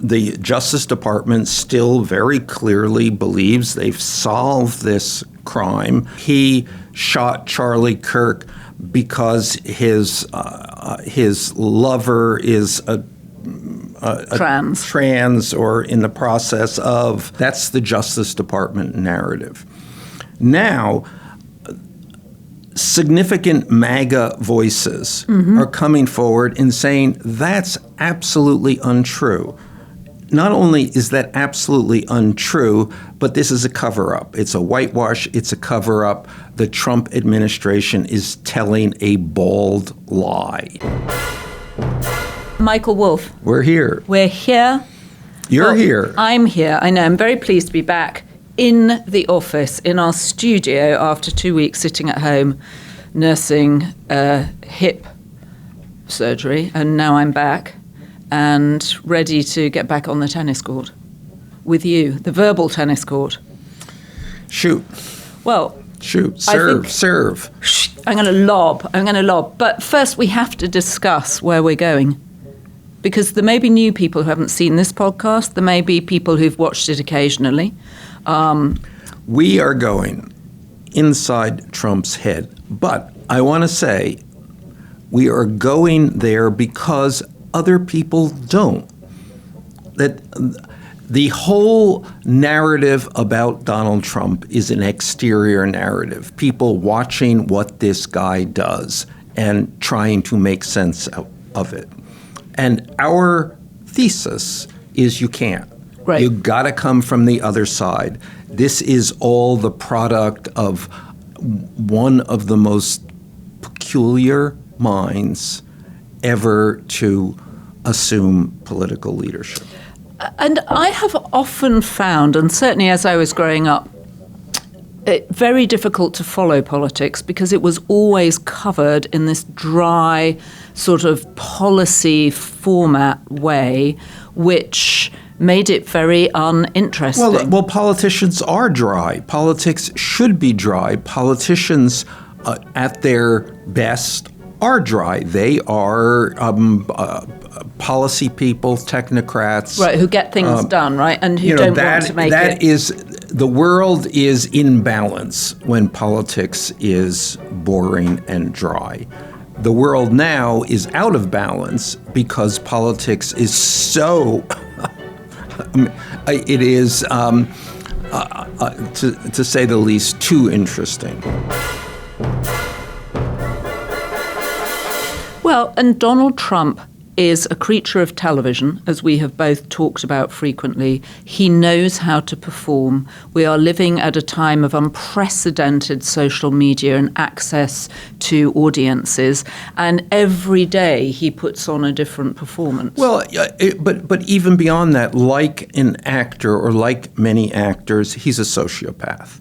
The Justice Department still very clearly believes they've solved this crime. He shot Charlie Kirk because his lover is a trans or in the process of. That's the Justice Department narrative. Now, significant MAGA voices are coming forward and saying that's absolutely untrue. Not only is that absolutely untrue, but this is a cover-up. It's a whitewash. It's a cover-up. The Trump administration is telling a bald lie. Michael Wolff. We're here. We're here. You're here. I'm here. I know. I'm very pleased to be back in the office, in our studio, after 2 weeks sitting at home nursing hip surgery. And now I'm back and ready to get back on the tennis court with you, the verbal tennis court. Shoot. Well, shoot. Serve. I'm going to lob. But first we have to discuss where we're going. Because there may be new people who haven't seen this podcast. There may be people who've watched it occasionally. We are going inside Trump's head. But I want to say we are going there because other people don't. That the whole narrative about Donald Trump is an exterior narrative. People watching what this guy does and trying to make sense of it. And our thesis is you can't. Right. You got to come from the other side. This is all the product of one of the most peculiar minds ever to assume political leadership. And I have often found, and certainly as I was growing up, it very difficult to follow politics because it was always covered in this dry sort of policy format way, which made it very uninteresting. Well, politicians are dry. Politics should be dry. Politicians, at their best, are dry. They are policy people, technocrats. Right, who get things done, right? And who don't want to make it. The world is in balance when politics is boring and dry. The world now is out of balance because politics is so... it is, to say the least, too interesting. Well, and Donald Trump is a creature of television, as we have both talked about frequently. He knows how to perform. We are living at a time of unprecedented social media and access to audiences, and every day he puts on a different performance. Well, but even beyond that, like an actor or like many actors, he's a sociopath.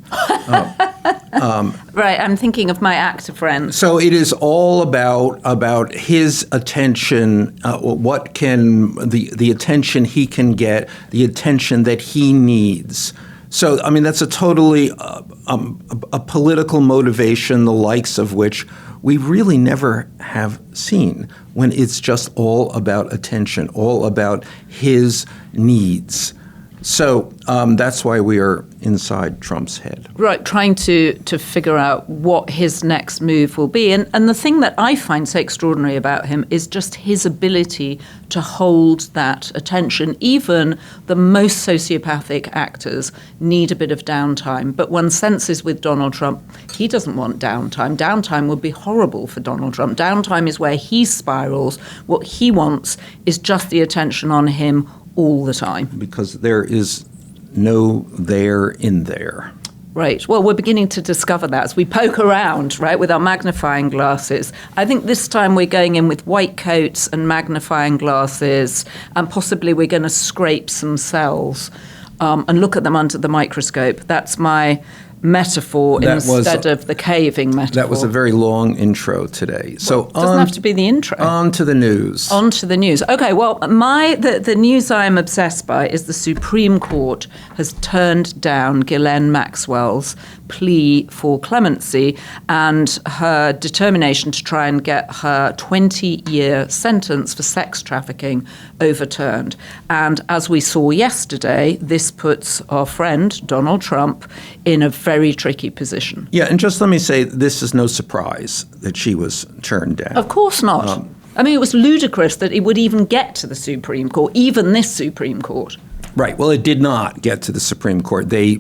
Right, I'm thinking of my actor friends. So it is all about his attention, the attention he can get, the attention that he needs. So, I mean, that's a totally a political motivation, the likes of which we really never have seen, when it's just all about attention, all about his needs. So that's why we are inside Trump's head. Right, trying to figure out what his next move will be. And the thing that I find so extraordinary about him is just his ability to hold that attention. Even the most sociopathic actors need a bit of downtime. But one senses with Donald Trump, he doesn't want downtime. Downtime would be horrible for Donald Trump. Downtime is where he spirals. What he wants is just the attention on him all the time. Because there is no there in there. Right. Well, we're beginning to discover that as we poke around, right, with our magnifying glasses. I think this time we're going in with white coats and magnifying glasses, and possibly we're going to scrape some cells and look at them under the microscope. That's my metaphor instead of the caving metaphor. That was a very long intro today. So it doesn't have to be the intro. On to the news. On to the news. Okay, well, the news I am obsessed by is the Supreme Court has turned down Ghislaine Maxwell's plea for clemency and her determination to try and get her 20-year sentence for sex trafficking overturned. And as we saw yesterday, this puts our friend Donald Trump in a very tricky position. Yeah, and just let me say, this is no surprise that she was turned down. Of course not. I mean, it was ludicrous that it would even get to the Supreme Court, even this Supreme Court. Right. Well, it did not get to the Supreme Court. They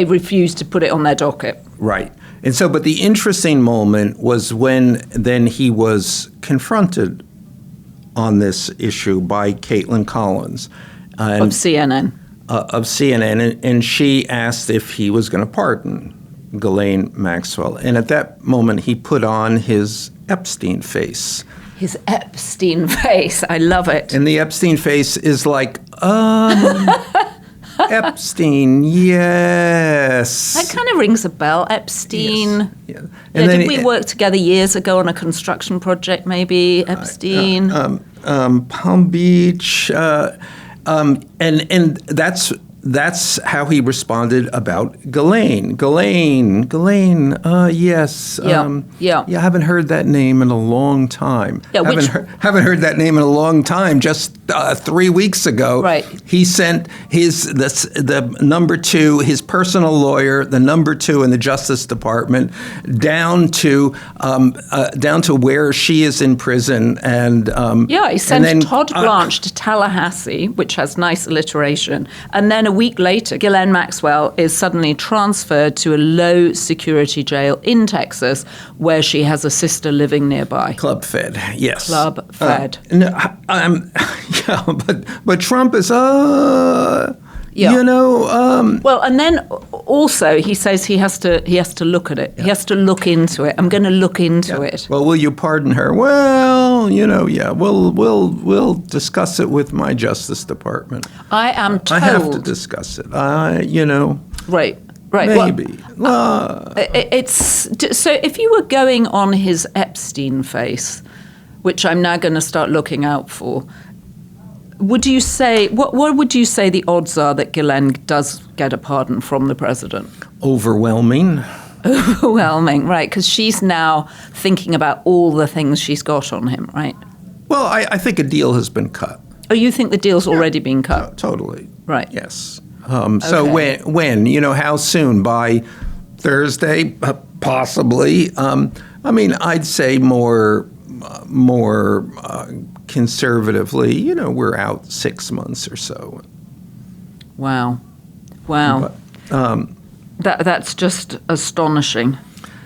refused to put it on their docket. Right. And so, but the interesting moment was when then he was confronted on this issue by Caitlin Collins. Of CNN. Of CNN. And she asked if he was going to pardon Ghislaine Maxwell. And at that moment, he put on his Epstein face. His Epstein face. I love it. And the Epstein face is like, Epstein, yes. That kind of rings a bell. Epstein. Yes. Yeah. And did we work together years ago on a construction project, maybe? Epstein. Palm Beach. And that's how he responded about Ghislaine. Ghislaine, yes. Yeah, I haven't heard that name in a long time. Yeah, haven't heard that name in a long time. Just 3 weeks ago, right. He sent the number two, his personal lawyer, the number two in the Justice Department, down to where she is in prison. And he sent Todd Blanche to Tallahassee, which has nice alliteration, and then a week later, Ghislaine Maxwell is suddenly transferred to a low-security jail in Texas, where she has a sister living nearby. Club Fed, yes. Club Fed. But Trump is, Well, and then also he says he has to look at it. Yeah. He has to look into it. I'm going to look into it. Well, will you pardon her? Well, we'll discuss it with my Justice Department. I am told. I have to discuss it. Right. Maybe. It's so. If you were going on his Epstein face, which I'm now going to start looking out for. Would you say what would you say the odds are that Ghislaine does get a pardon from the president? Overwhelming. Overwhelming, right? Because she's now thinking about all the things she's got on him, right? Well, I think a deal has been cut. Oh, you think the deal's already been cut? Totally. Right. Yes. So when how soon? By Thursday, possibly. I'd say more conservatively, we're out 6 months or so. Wow. But, that's just astonishing.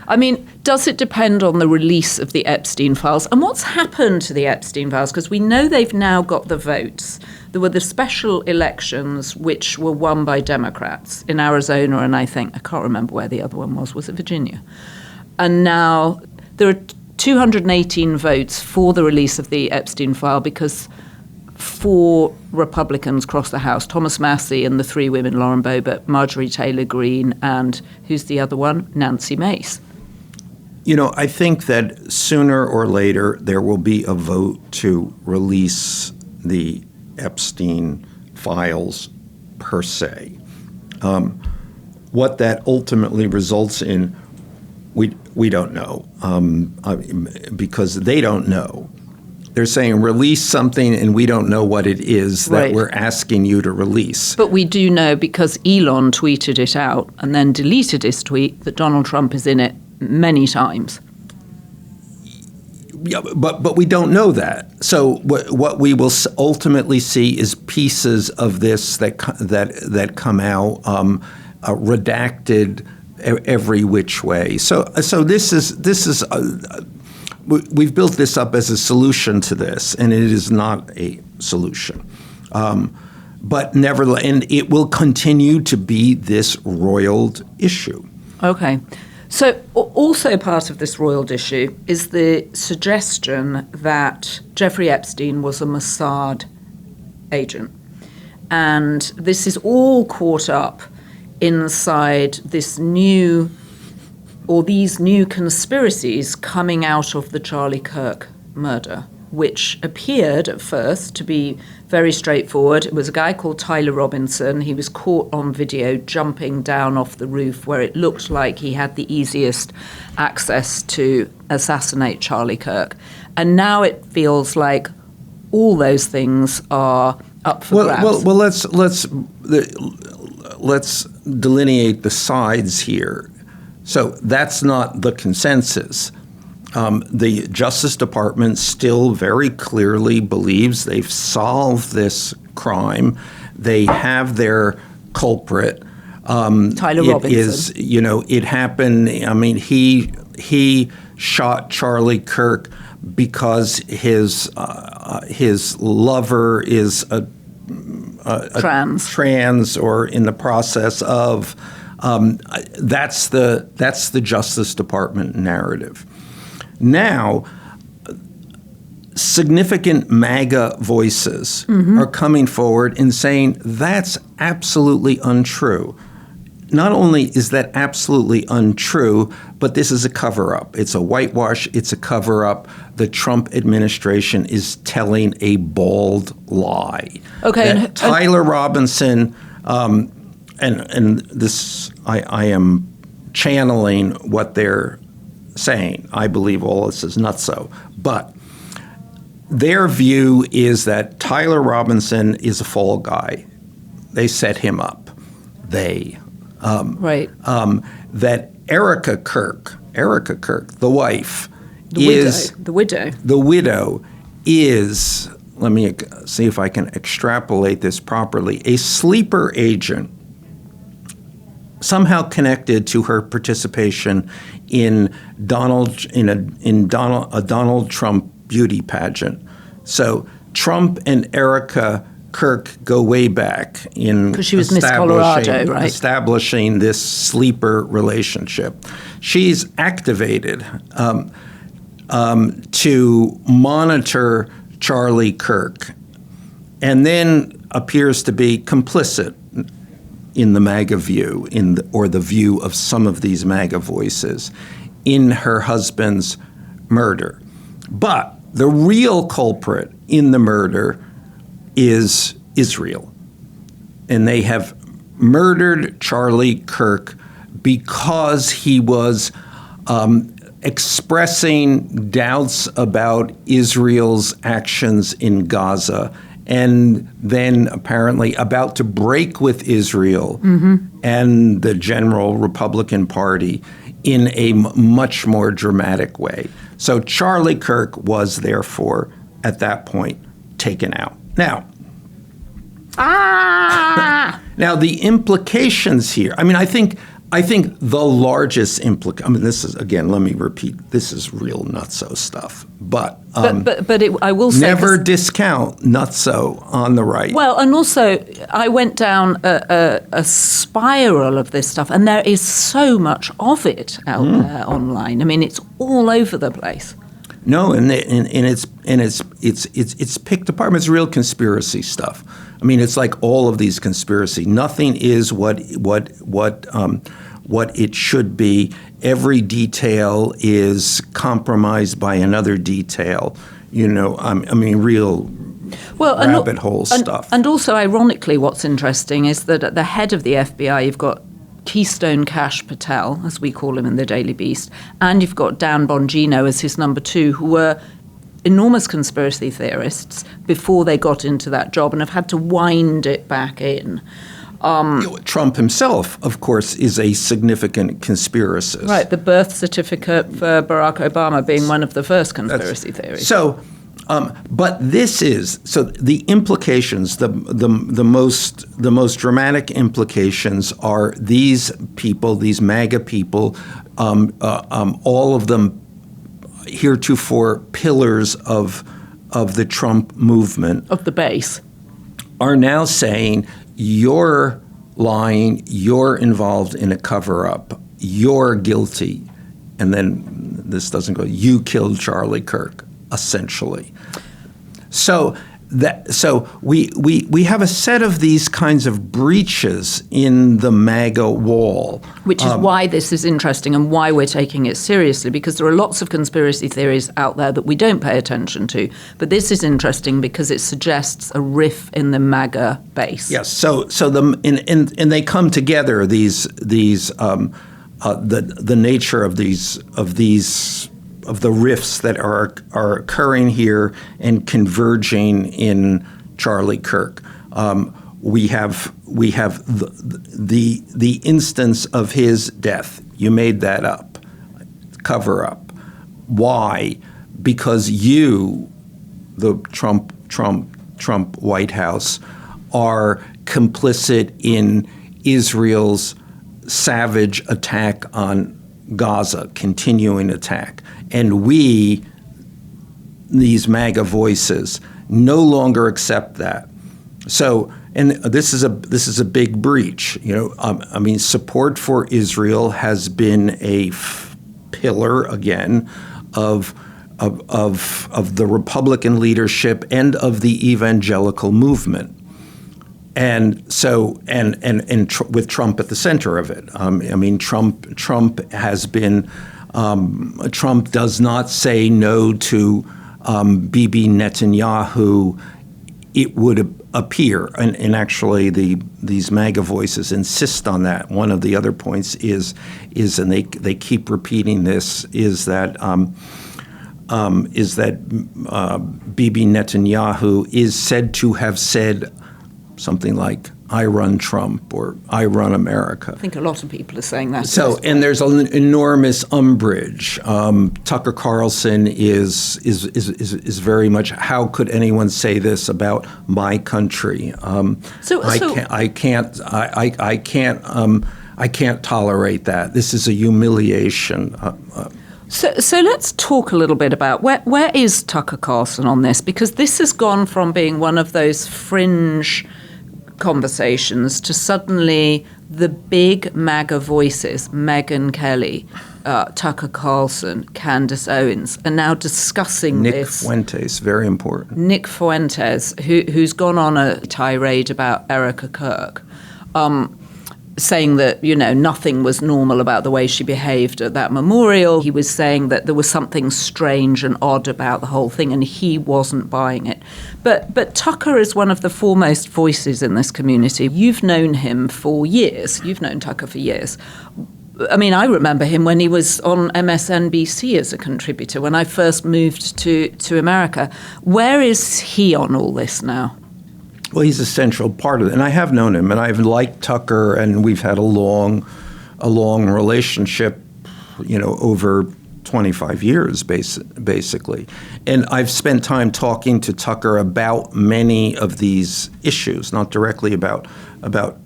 I mean, does it depend on the release of the Epstein files? And what's happened to the Epstein files? Because we know they've now got the votes. There were the special elections, which were won by Democrats in Arizona, and I can't remember where the other one was. Was it Virginia? And now there are 218 votes for the release of the Epstein file because 4 Republicans crossed the House, Thomas Massie and the 3 women, Lauren Boebert, Marjorie Taylor Greene, and who's the other one? Nancy Mace. I think that sooner or later there will be a vote to release the Epstein files per se. What that ultimately results in, we don't know, because they don't know. They're saying release something and we don't know what it is that we're asking you to release. But we do know because Elon tweeted it out and then deleted his tweet that Donald Trump is in it many times. Yeah, but we don't know that. So what we will ultimately see is pieces of this that come out redacted every which way. So this is we've built this up as a solution to this, and it is not a solution. But nevertheless, and it will continue to be this roiled issue. Okay. So also part of this roiled issue is the suggestion that Jeffrey Epstein was a Mossad agent. And this is all caught up inside these new conspiracies coming out of the Charlie Kirk murder, which appeared at first to be very straightforward. It was a guy called Tyler Robinson. He was caught on video jumping down off the roof where it looked like he had the easiest access to assassinate Charlie Kirk. And now it feels like all those things are up for grabs. Well, let's delineate the sides here. So that's not the consensus. The Justice Department still very clearly believes they've solved this crime. They have their culprit. Tyler Robinson. It happened. I mean, he shot Charlie Kirk because his lover is a trans or in the process of. That's the Justice Department narrative. Now, significant MAGA voices are coming forward and saying that's absolutely untrue. Not only is that absolutely untrue, but this is a cover-up. It's a whitewash. It's a cover-up. The Trump administration is telling a bald lie. Okay. Tyler Robinson, and this, I am channeling what they're saying. I believe all this is nutso. But their view is that Tyler Robinson is a fall guy. They set him up. Right. That Erica Kirk, the wife, The widow is, let me see if I can extrapolate this properly, a sleeper agent somehow connected to her participation in a Donald Trump beauty pageant. So Trump and Erica Kirk go way back in because she was Miss Colorado, right? Establishing this sleeper relationship. She's activated to monitor Charlie Kirk, and then appears to be complicit in the MAGA view, or the view of some of these MAGA voices, in her husband's murder. But the real culprit in the murder is Israel. And they have murdered Charlie Kirk because he was expressing doubts about Israel's actions in Gaza, and then apparently about to break with Israel and the general Republican Party in a much more dramatic way. So Charlie Kirk was therefore, at that point, taken out. Now, the implications here, I mean, I think the largest this is, again, let me repeat, this is real nutso stuff. But I will say, never discount nutso on the right. Well, and also I went down a spiral of this stuff, and there is so much of it out there online. I mean, it's all over the place. No, and it's picked apart. It's real conspiracy stuff. I mean, it's like all of these conspiracy. Nothing is what it should be. Every detail is compromised by another detail. Real rabbit hole stuff. And also, ironically, what's interesting is that at the head of the FBI, you've got Keystone Cash Patel, as we call him in the Daily Beast, and you've got Dan Bongino as his number two, who were enormous conspiracy theorists before they got into that job and have had to wind it back in. Trump himself, of course, is a significant conspiracist. Right, the birth certificate for Barack Obama being one of the first conspiracy theories. So, but this is, so the implications, the most dramatic implications are these people, these MAGA people, all of them heretofore pillars of the Trump movement. Of the base. Are now saying, you're lying, you're involved in a cover-up, you're guilty. And then this doesn't go, you killed Charlie Kirk, essentially. So So we have a set of these kinds of breaches in the MAGA wall. Which is why this is interesting and why we're taking it seriously, because there are lots of conspiracy theories out there that we don't pay attention to. But this is interesting because it suggests a riff in the MAGA base. Yes. So and they come together. The nature of the rifts that are occurring here and converging in Charlie Kirk. We have the instance of his death. You made that up, cover up. Why? Because you, the Trump White House, are complicit in Israel's savage attack on Gaza, continuing attack. And we, these MAGA voices, no longer accept that. So, and this is a big breach. Support for Israel has been a pillar again of the Republican leadership and of the evangelical movement. And so, with Trump at the center of it, Trump has been. Trump does not say no to Bibi Netanyahu. It would appear, and actually these MAGA voices insist on that. One of the other points is, and they keep repeating this, is that Bibi Netanyahu is said to have said something like, "I run Trump" or "I run America." I think a lot of people are saying that. So, and there's an enormous umbrage. Tucker Carlson is very much, how could anyone say this about my country? I can't tolerate that. This is a humiliation. So let's talk a little bit about where is Tucker Carlson on this, because this has gone from being one of those fringe conversations to suddenly the big MAGA voices, Megyn Kelly, Tucker Carlson, Candace Owens, are now discussing Nick this. Nick Fuentes, very important. Nick Fuentes, who's gone on a tirade about Erica Kirk, saying that, nothing was normal about the way she behaved at that memorial. He was saying that there was something strange and odd about the whole thing, and he wasn't buying it. But Tucker is one of the foremost voices in this community. You've known him for years. You've known Tucker for years. I remember him when he was on MSNBC as a contributor, when I first moved to America. Where is he on all this now? Well, he's a central part of it, and I have known him, and I've liked Tucker, and we've had a long relationship, over 25 years, basically. And I've spent time talking to Tucker about many of these issues, not directly about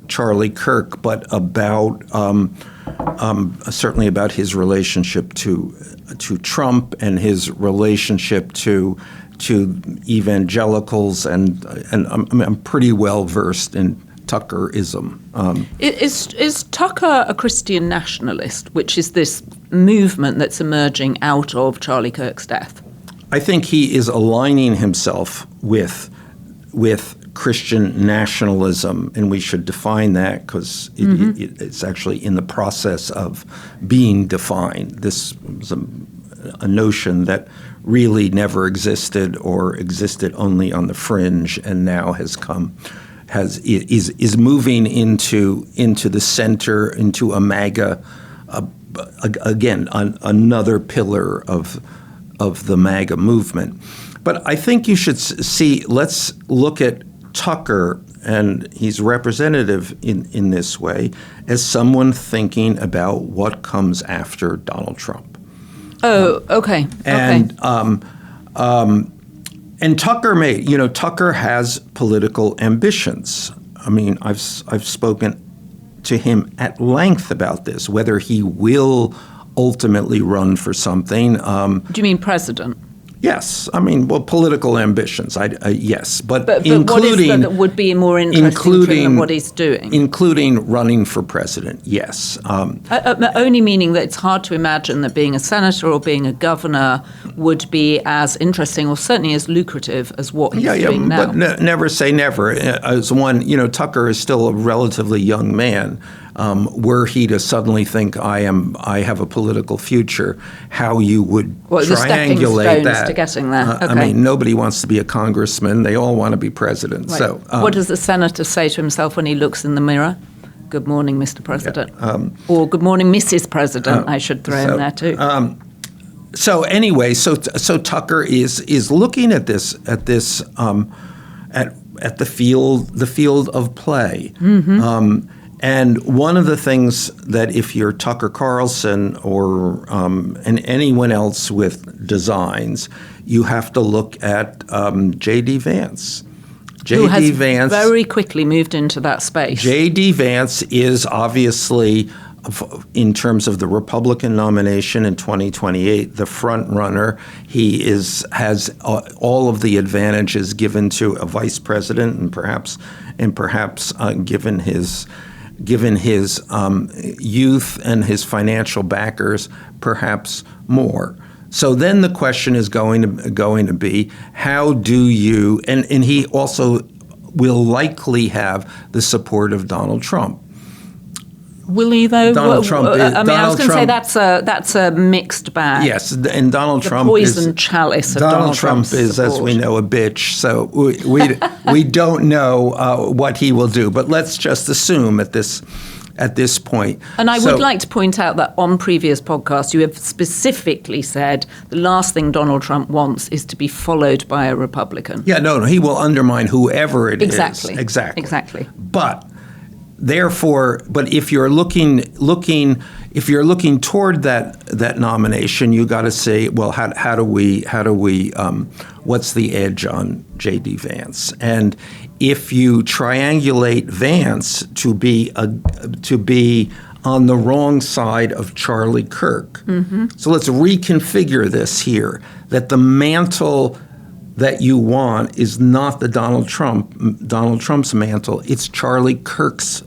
Charlie Kirk, but about certainly about his relationship to Trump and his relationship to evangelicals, and I'm pretty well versed in Tuckerism. Is Tucker a Christian nationalist, which is this movement that's emerging out of Charlie Kirk's death? I think he is aligning himself with Christian nationalism, and we should define that because it's actually in the process of being defined. This was a notion that really never existed or existed only on the fringe, and now is moving into the center, into a MAGA, again, another pillar of the MAGA movement. But I think you should let's look at Tucker, and he's representative in this way, as someone thinking about what comes after Donald Trump. Oh, okay. And Tucker has political ambitions. I've spoken to him at length about this, whether he will ultimately run for something. Do you mean president? Yes, I mean, well, political ambitions. Yes, but including what is that would be more interesting to him than what he's doing, including running for president. Yes, only meaning that it's hard to imagine that being a senator or being a governor would be as interesting or certainly as lucrative as what he's doing now. But never say never. As one, Tucker is still a relatively young man. Were he to suddenly think I have a political future, how you would triangulate that? To getting there. Okay. I mean, nobody wants to be a congressman. They all want to be president. Right. So, what does the senator say to himself when he looks in the mirror? Good morning, Mr. President, or good morning, Mrs. President. I should throw in there too. So anyway, so Tucker is looking at this at the field of play. Mm-hmm. And one of the things that if you're Tucker Carlson or and anyone else with designs, you have to look at J.D. Vance. Who has very quickly moved into that space. J.D. Vance is obviously, in terms of the Republican nomination in 2028, the front runner. He has all of the advantages given to a vice president, and perhaps given his youth and his financial backers, perhaps more. So then the question is going to be, how do you, and he also will likely have the support of Donald Trump. Will he, though? Donald Trump. I was going to say that's a mixed bag. Yes, and Donald Trump poison chalice of Donald Trump is, support. as we know, a bitch. So we don't know what he will do. But let's just assume at this point. And I would like to point out that on previous podcasts, you have specifically said the last thing Donald Trump wants is to be followed by a Republican. Yeah, no, he will undermine whoever it is. Exactly. But if you're looking toward that nomination, you got to say, well, how do we what's the edge on J.D. Vance? And if you triangulate Vance to be on the wrong side of Charlie Kirk, mm-hmm. So let's reconfigure this here, that the mantle that you want is not the Donald Trump's mantle, it's Charlie Kirk's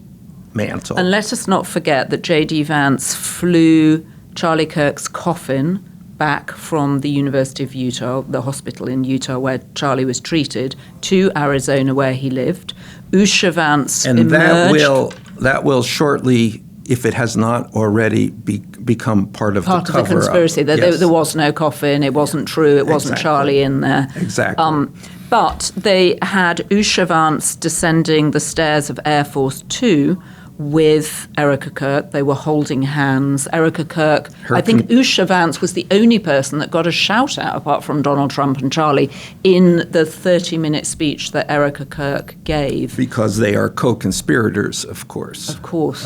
mantle. And let us not forget that J.D. Vance flew Charlie Kirk's coffin back from the University of Utah, the hospital in Utah where Charlie was treated, to Arizona where he lived. Usha Vance emerged. That will shortly, if it has not already, become part of the cover-up. The conspiracy. There was no coffin. It wasn't true. It wasn't Charlie in there. Exactly. But they had Usha Vance descending the stairs of Air Force 2 with Erica Kirk. They were holding hands. Erica Kirk, I think Usha Vance was the only person that got a shout out, apart from Donald Trump and Charlie, in the 30-minute speech that Erica Kirk gave. Because they are co-conspirators, of course. Of course.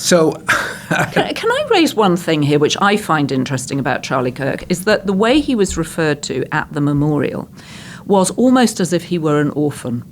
So, can I raise one thing here, which I find interesting about Charlie Kirk, is that the way he was referred to at the memorial was almost as if he were an orphan.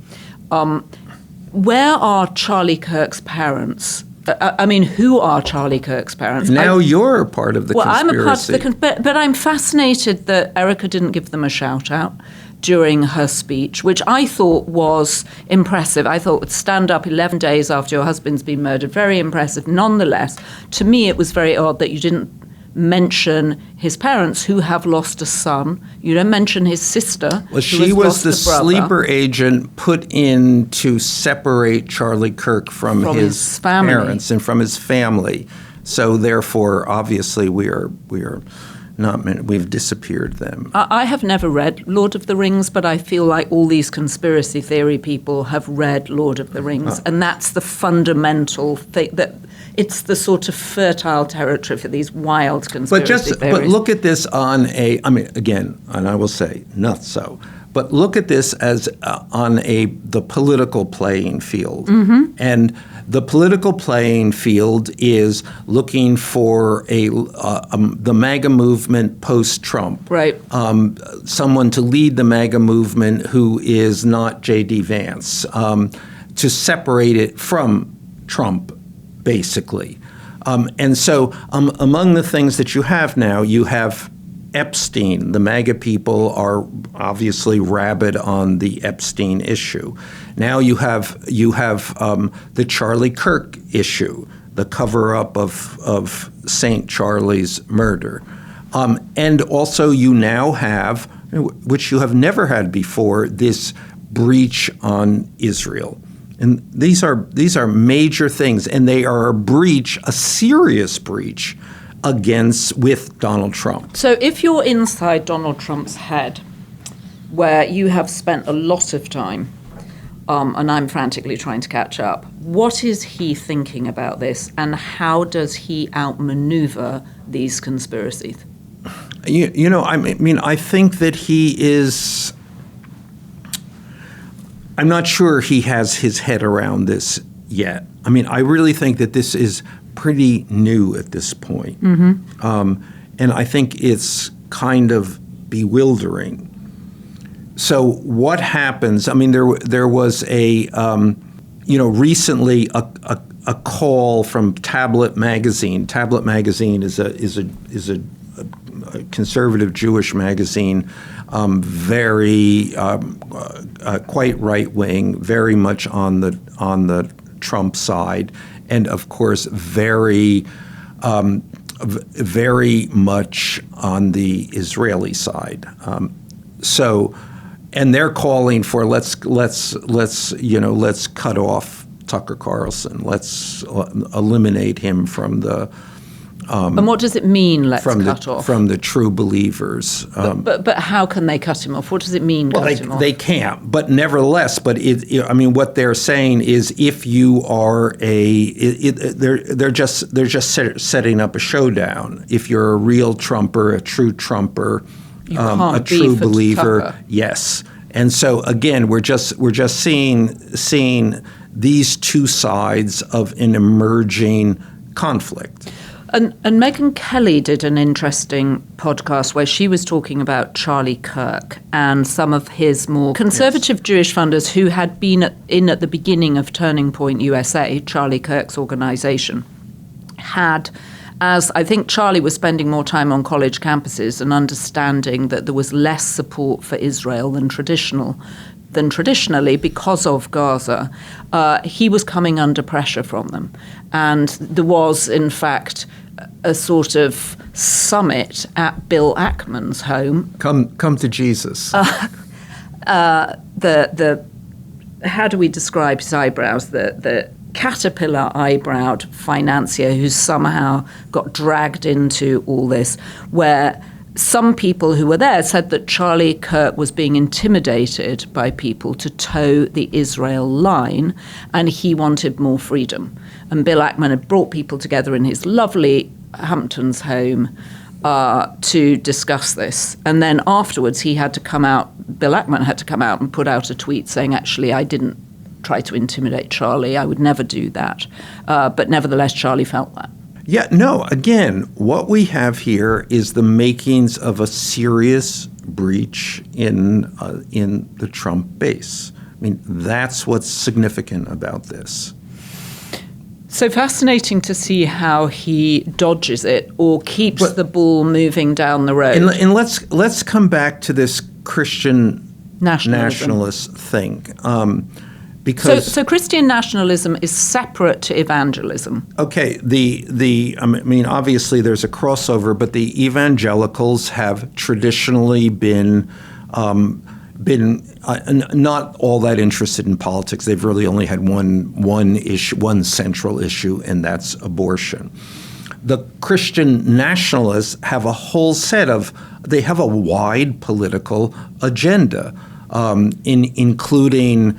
Where are Charlie Kirk's parents? Who are Charlie Kirk's parents? Now you're a part of the conspiracy. I'm a part of but I'm fascinated that Erica didn't give them a shout out during her speech, which I thought was impressive. I thought would stand up 11 days after your husband's been murdered. Very impressive. Nonetheless, to me, it was very odd that you didn't mention his parents, who have lost a son. You don't mention his sister. Well, she was the sleeper agent put in to separate Charlie Kirk from his parents and from his family. So therefore, obviously, we've disappeared them. I have never read Lord of the Rings, but I feel like all these conspiracy theory people have read Lord of the Rings, and that's the fundamental thing, that it's the sort of fertile territory for these wild conspiracy theories. But look at this again, and I will say, not so, but look at this as on the political playing field. Mm-hmm. And the political playing field is looking for the MAGA movement post-Trump. Right. Someone to lead the MAGA movement who is not J.D. Vance, to separate it from Trump, basically. And so among the things that you have now, you have Epstein. The MAGA people are obviously rabid on the Epstein issue. Now you have the Charlie Kirk issue, the cover-up of St. Charlie's murder. And also you now have, which you have never had before, this breach on Israel. And these are major things, and they are a serious breach with Donald Trump. So if you're inside Donald Trump's head, where you have spent a lot of time, and I'm frantically trying to catch up, what is he thinking about this, and how does he outmaneuver these conspiracies? I think that he is... I'm not sure he has his head around this yet. I mean, I really think that this is pretty new at this point. Mm-hmm. And I think it's kind of bewildering. So what happens? I mean, there was recently a call from Tablet magazine. Tablet magazine is a conservative Jewish magazine, very quite right wing, very much on the Trump side, and of course very much on the Israeli side. And they're calling for let's cut off Tucker Carlson. Let's eliminate him from the. And what does it mean? Let's cut off from the true believers. But how can they cut him off? What does it mean? Well, cut him off? They can't. But nevertheless, what they're saying is, if you are they're just setting up a showdown. If you're a real Trumper, a true Trumper, a true believer, Tucker. yes. And so again, we're just seeing these two sides of an emerging conflict. And Megyn Kelly did an interesting podcast where she was talking about Charlie Kirk and some of his more conservative Jewish funders who had been at the beginning of Turning Point USA, Charlie Kirk's organization, had, as I think Charlie was spending more time on college campuses and understanding that there was less support for Israel than traditionally because of Gaza, he was coming under pressure from them. And there was, in fact, a sort of summit at Bill Ackman's home. Come to Jesus. How do we describe his eyebrows? The caterpillar eyebrowed financier who somehow got dragged into all this, where some people who were there said that Charlie Kirk was being intimidated by people to toe the Israel line, and he wanted more freedom. And Bill Ackman had brought people together in his lovely Hamptons home to discuss this. And then afterwards Bill Ackman had to come out and put out a tweet saying, actually, I didn't try to intimidate Charlie. I would never do that. But nevertheless, Charlie felt that. Yeah, no, again, what we have here is the makings of a serious breach in the Trump base. I mean, that's what's significant about this. So fascinating to see how he dodges it or keeps the ball moving down the road. And let's come back to this Christian nationalist thing. Because so Christian nationalism is separate to evangelism. Okay, obviously there's a crossover, but the evangelicals have traditionally been not all that interested in politics. They've really only had one issue, one central issue, and that's abortion. The Christian nationalists have a whole they have a wide political agenda. Including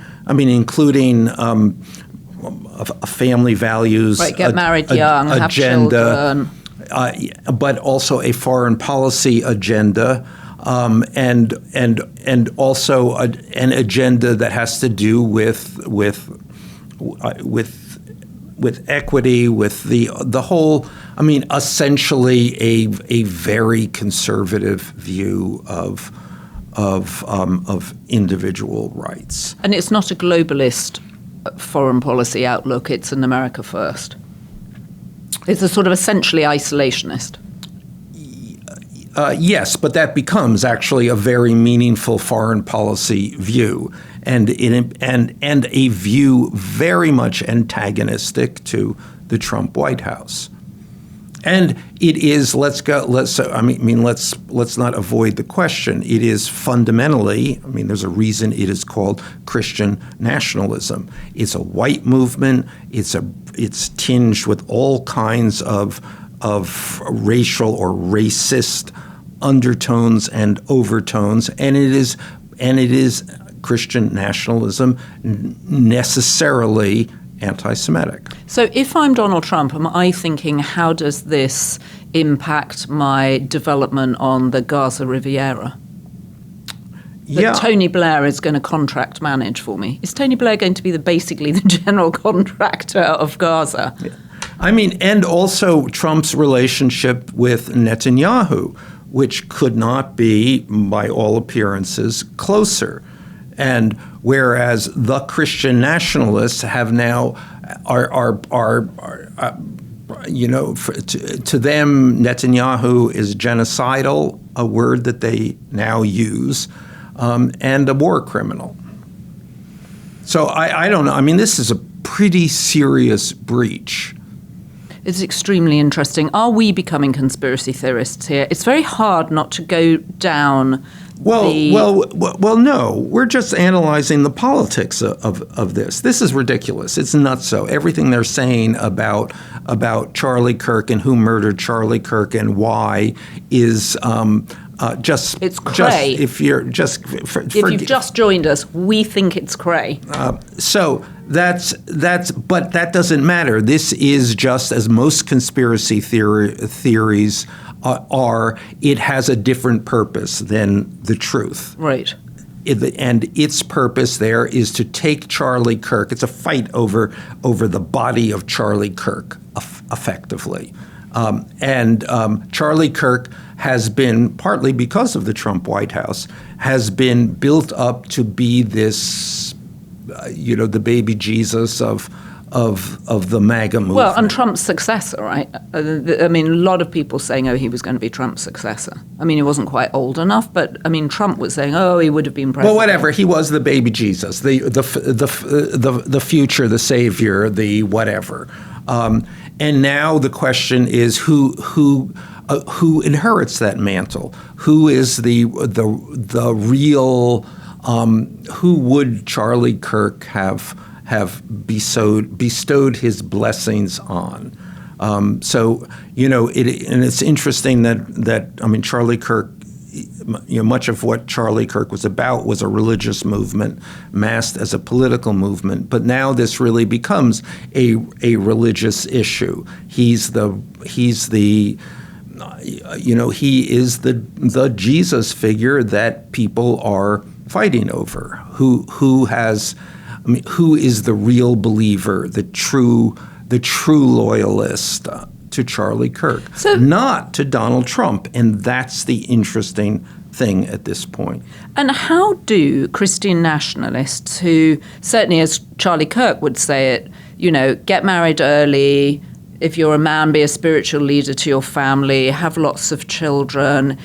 a family values, right, get married young, agenda, have children, but also a foreign policy agenda, and also an agenda that has to do with equity, with the whole. I mean, essentially a very conservative view of individual rights. And it's not a globalist foreign policy outlook, it's an America first. It's a sort of essentially isolationist. Yes, but that becomes actually a very meaningful foreign policy view, and a view very much antagonistic to the Trump White House. And it is, let's not avoid the question. It is fundamentally, there's a reason it is called Christian nationalism. It's a white movement. It's tinged with all kinds of racial or racist undertones and overtones, and it is Christian nationalism necessarily anti-Semitic. So if I'm Donald Trump, am I thinking, how does this impact my development on the Gaza Riviera? That Tony Blair is going to contract manage for me. Is Tony Blair going to be basically the general contractor of Gaza? Yeah. And also Trump's relationship with Netanyahu, which could not be, by all appearances, closer. And whereas the Christian nationalists have now to them, Netanyahu is genocidal, a word that they now use, and a war criminal. So I don't know. This is a pretty serious breach. It's extremely interesting. Are we becoming conspiracy theorists here? It's very hard not to go down. Well, no. We're just analyzing the politics of this. This is ridiculous. It's nutso. Everything they're saying about Charlie Kirk and who murdered Charlie Kirk and why is it's cray. If you've just joined us, we think it's cray. So but that doesn't matter. This is just, as most conspiracy theories are, it has a different purpose than the truth. Right. And its purpose there is to take Charlie Kirk. It's a fight over the body of Charlie Kirk, effectively. Charlie Kirk has been, partly because of the Trump White House, has been built up to be this, the baby Jesus of the MAGA movement. Well, and Trump's successor, right? A lot of people saying, he was going to be Trump's successor. He wasn't quite old enough, but Trump was saying, he would have been president. Well, whatever. He was the baby Jesus, the future, the savior, the whatever. And now the question is who inherits that mantle? Who is the real? Who would Charlie Kirk have bestowed his blessings on? And it's interesting that Charlie Kirk, much of what Charlie Kirk was about was a religious movement masked as a political movement. But now this really becomes a religious issue. He is the Jesus figure that people are fighting over. Who is the real believer, the true loyalist to Charlie Kirk, not to Donald Trump. And that's the interesting thing at this point. And how do Christian nationalists, who certainly, as Charlie Kirk would say it, get married early, if you're a man, be a spiritual leader to your family, have lots of children.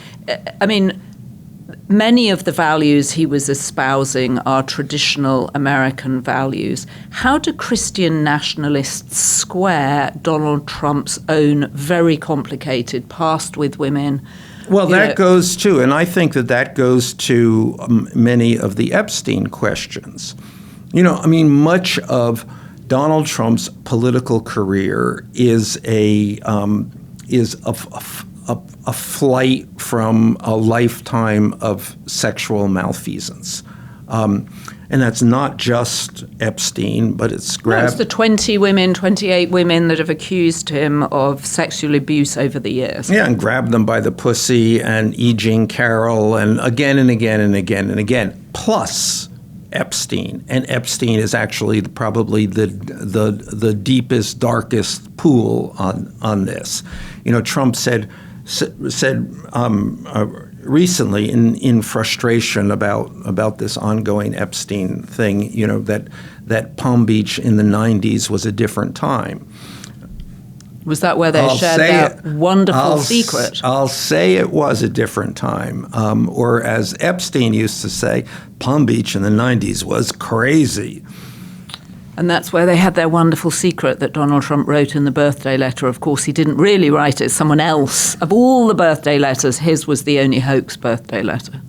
Many of the values he was espousing are traditional American values. How do Christian nationalists square Donald Trump's own very complicated past with women? Well, that goes to, and I think that goes to many of the Epstein questions. Much of Donald Trump's political career is a flight from a lifetime of sexual malfeasance. And that's not just Epstein, but it's it's the 28 women that have accused him of sexual abuse over the years. Yeah, and grabbed them by the pussy, and E. Jean Carroll, and again and again and again and again, plus Epstein. And Epstein is actually probably the deepest, darkest pool on this. Trump said recently in frustration about this ongoing Epstein thing, that Palm Beach in the 90s was a different time. Was that where they shared that wonderful secret? I'll say it was a different time. Or as Epstein used to say, Palm Beach in the 90s was crazy. And that's where they had their wonderful secret that Donald Trump wrote in the birthday letter. Of course, he didn't really write it. Someone else. Of all the birthday letters, his was the only hoax birthday letter.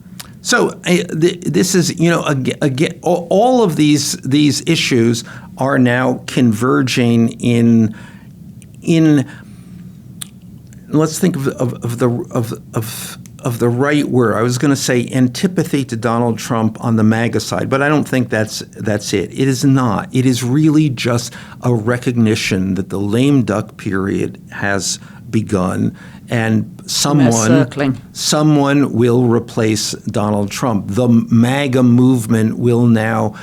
So this is, again, all of these issues are now converging in. Let's think of the right word. I was going to say antipathy to Donald Trump on the MAGA side, but I don't think that's it. It is not. It is really just a recognition that the lame duck period has begun, and someone will replace Donald Trump. The MAGA movement will now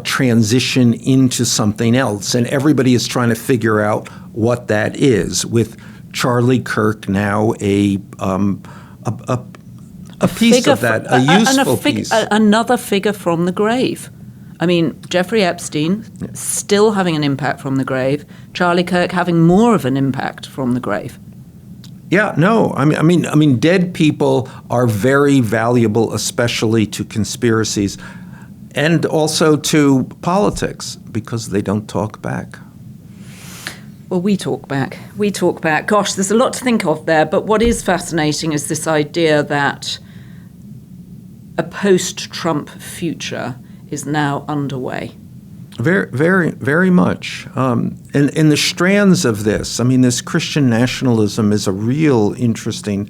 transition into something else, and everybody is trying to figure out what that is. With Charlie Kirk now a piece of that, a useful piece. Another figure from the grave. I mean, Jeffrey Epstein still having an impact from the grave. Charlie Kirk having more of an impact from the grave. Yeah, no. I mean, dead people are very valuable, especially to conspiracies, and also to politics, because they don't talk back. Well, we talk back. Gosh, there's a lot to think of there. But what is fascinating is this idea that a post-Trump future is now underway. Very, very, very much. And the strands of this, this Christian nationalism is a real interesting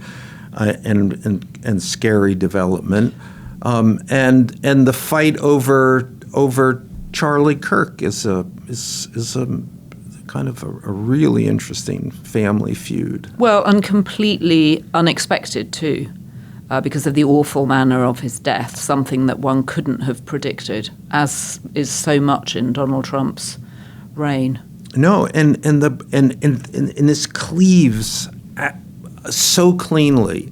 and scary development. And the fight over Charlie Kirk is a kind of a really interesting family feud. Well, and completely unexpected too, because of the awful manner of his death, something that one couldn't have predicted, as is so much in Donald Trump's reign. No, and this cleaves so cleanly.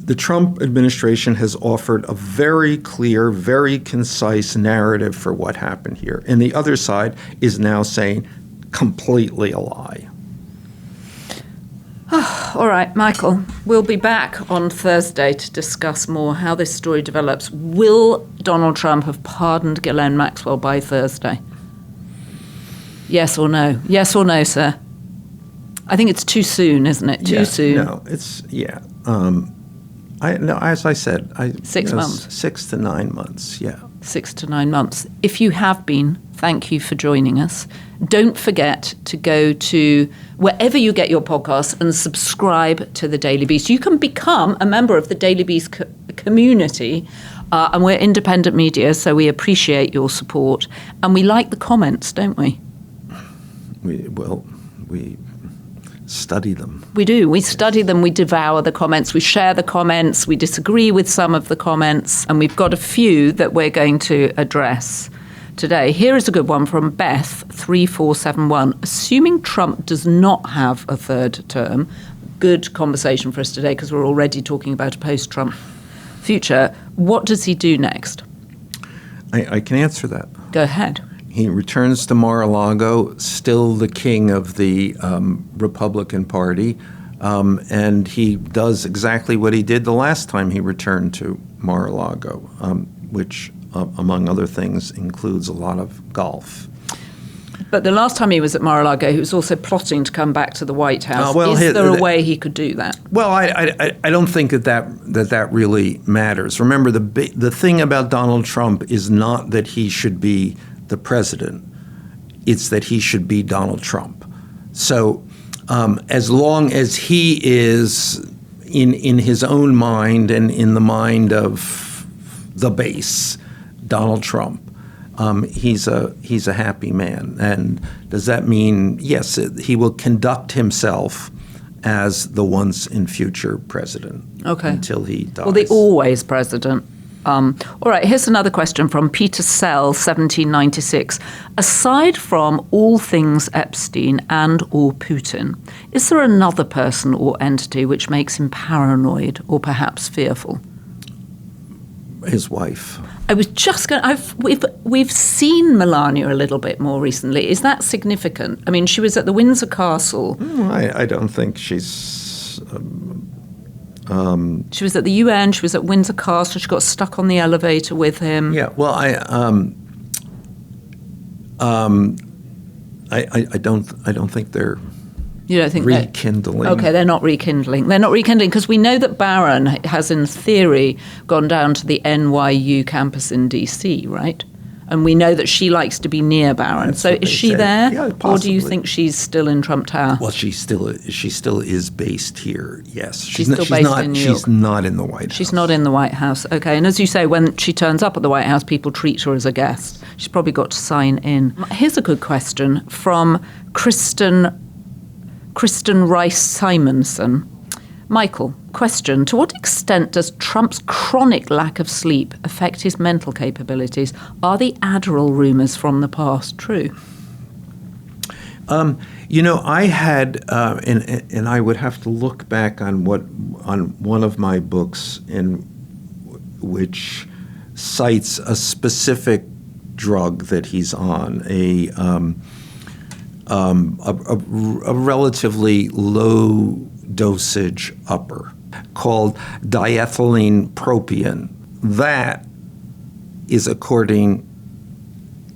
The Trump administration has offered a very clear, very concise narrative for what happened here. And the other side is now saying completely a lie. All right, Michael, we'll be back on Thursday to discuss more how this story develops. Will Donald Trump have pardoned Ghislaine Maxwell by Thursday? Yes or no? Yes or no, sir? I think it's too soon, isn't it? Too soon. No, as I said, 6 months. 6 to 9 months, yeah. 6 to 9 months. If you have been, thank you for joining us. Don't forget to go to wherever you get your podcasts and subscribe to the Daily Beast. You can become a member of the Daily Beast community, and we're independent media, so we appreciate your support. And we like the comments, don't we? We study them. We do. We study them. We devour the comments. We share the comments. We disagree with some of the comments. And we've got a few that we're going to address today. Here is a good one from Beth, 3471. Assuming Trump does not have a third term, good conversation for us today because we're already talking about a post-Trump future. What does he do next? I can answer that. Go ahead. He returns to Mar-a-Lago, still the king of the Republican Party, and he does exactly what he did the last time he returned to Mar-a-Lago, which, among other things, includes a lot of golf. But the last time he was at Mar-a-Lago, he was also plotting to come back to the White House. Is there a way he could do that? Well, I don't think that really matters. Remember, the thing about Donald Trump is not that he should be the president. It's that he should be Donald Trump. So as long as he is in his own mind and in the mind of the base, Donald Trump, he's a happy man. And does that mean, yes, he will conduct himself as the once and future president until he dies? Well, the always president. All right, here's another question from Peter Sell, 1796. Aside from all things Epstein and or Putin, is there another person or entity which makes him paranoid or perhaps fearful? His wife. I was just going. We've seen Melania a little bit more recently. Is that significant? I mean, she was at the Windsor Castle. I don't think she's. She was at the UN. She was at Windsor Castle. She got stuck on the elevator with him. Yeah. Well, I don't think they're. You don't think rekindling? Okay, they're not rekindling. They're not rekindling because we know that Barron has, in theory, gone down to the NYU campus in DC, right? And we know that she likes to be near Barron. That's so what is they she say. there, Yeah, or do possibly. you think she's still in Trump Tower? Well, she still is based here. Yes, She's still based in New York. She's not in the White House. She's not in the White House. Okay, and as you say, when she turns up at the White House, people treat her as a guest. She's probably got to sign in. Here's a good question from Kristen Rice Simonson. Michael, question. To what extent does Trump's chronic lack of sleep affect his mental capabilities? Are the Adderall rumors from the past true? I had, and I would have to look back on one of my books in which cites a specific drug that he's on, a relatively low dosage upper called diethylene propionate. That is according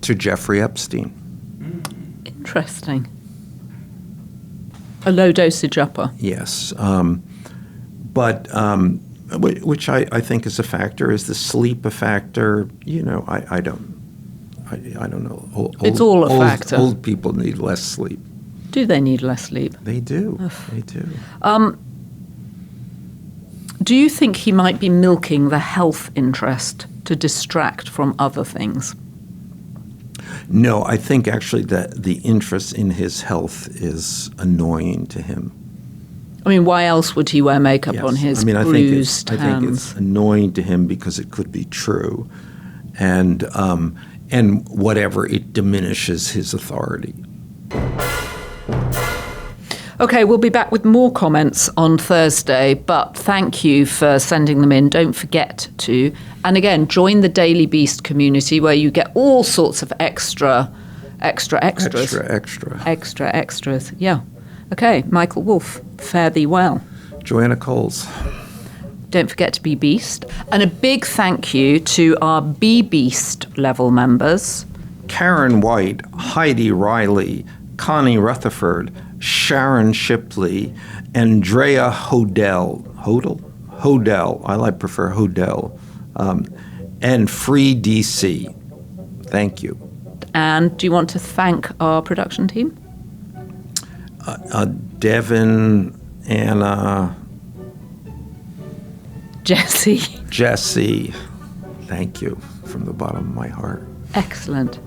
to Jeffrey Epstein. Interesting. A low dosage upper. Yes. But which I think is a factor. Is the sleep a factor? I don't know. It's all a factor. Old people need less sleep. Do they need less sleep? They do. They do. Do you think he might be milking the health interest to distract from other things? No, I think actually that the interest in his health is annoying to him. I mean, why else would he wear makeup Yes. on his I bruised think hands? it's annoying to him because it could be true, and whatever, it diminishes his authority. Okay, we'll be back with more comments on Thursday, but thank you for sending them in. Don't forget to. And again, join the Daily Beast community where you get all sorts of extras. Extra. Extras, yeah. Okay, Michael Wolff, fare thee well. Joanna Coles. Don't forget to be Beast. And a big thank you to our Be Beast level members. Karen White, Heidi Riley, Connie Rutherford, Sharon Shipley, Andrea Hodel, I prefer Hodel, and Free DC. Thank you. And do you want to thank our production team? Devin, Anna, Jesse. Thank you from the bottom of my heart. Excellent.